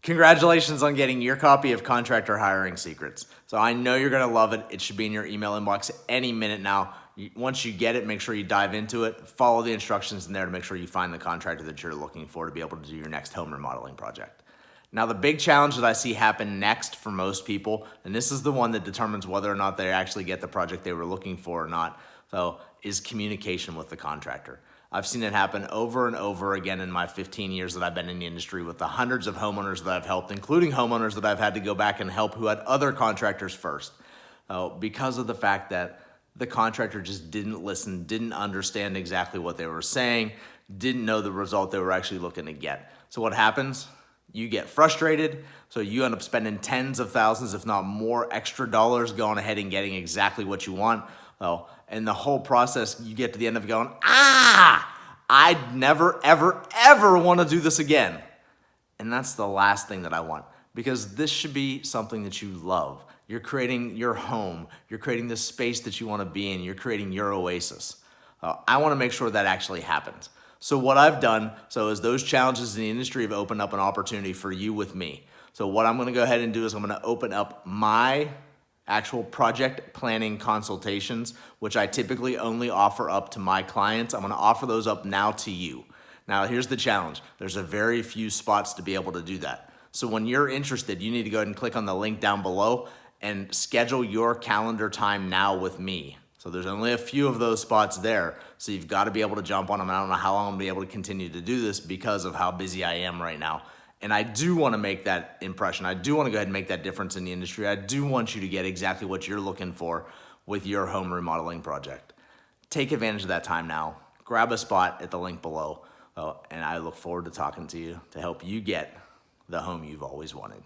Congratulations on getting your copy of Contractor Hiring Secrets. So I know you're going to love it. It should be in your email inbox any minute now. Once you get it, make sure you dive into it. Follow the instructions in there to make sure you find the contractor that you're looking for to be able to do your next home remodeling project. Now, the big challenge that I see happen next for most people, and this is the one that determines whether or not they actually get the project they were looking for or not, is communication with the contractor. I've seen it happen over and over again in my 15 years that I've been in the industry with the hundreds of homeowners that I've helped, including homeowners that I've had to go back and help who had other contractors first, because of the fact that the contractor just didn't listen, didn't understand exactly what they were saying, didn't know the result they were actually looking to get. So what happens? You get frustrated, so you end up spending tens of thousands, if not more, extra dollars going ahead and getting exactly what you want. And the whole process, you get to the end of it going, I'd never, ever, ever want to do this again. And that's the last thing that I want, because this should be something that you love. You're creating your home. You're creating the space that you want to be in. You're creating your oasis. I want to make sure that actually happens. So what I've done, is those challenges in the industry have opened up an opportunity for you with me. So what I'm going to go ahead and do is I'm going to open up my actual project planning consultations, which I typically only offer up to my clients. I'm going to offer those up now to you. Now, here's the challenge. There's a very few spots to be able to do that. So when you're interested, you need to go ahead and click on the link down below and schedule your calendar time now with me. So there's only a few of those spots there. So you've got to be able to jump on them. I don't know how long I'm going to be able to continue to do this because of how busy I am right now. And I do want to make that impression. I do want to go ahead and make that difference in the industry. I do want you to get exactly what you're looking for with your home remodeling project. Take advantage of that time now. Grab a spot at the link below. And I look forward to talking to you to help you get the home you've always wanted.